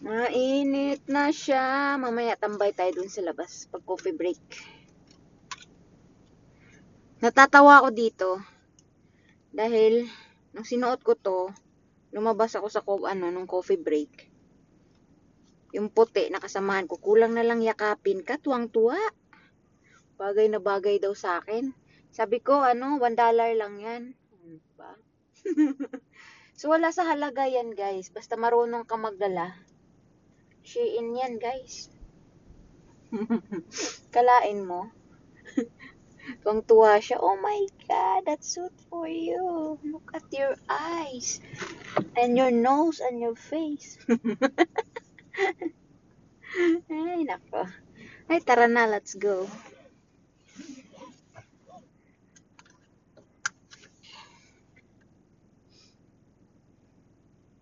Mainit na siya. Mamaya tambay tayo dun sa labas pag coffee break. Natatawa ako dito dahil nung sinuot ko to, lumabas ako sa nung coffee break. Yung puti nakasamahan ko, kulang na lang yakapin ka, tuwang-tuwa. Bagay na bagay daw sa akin. Sabi ko, $1 lang yan. Diba? So, wala sa halaga yan, guys. Basta marunong ka magdala. Shein yan, guys. Kalain mo. Tuwang-tuwa siya. Oh my God, that's suit for you. Look at your eyes. And your nose and your face. Ay, nako. Ay, tara na, let's go.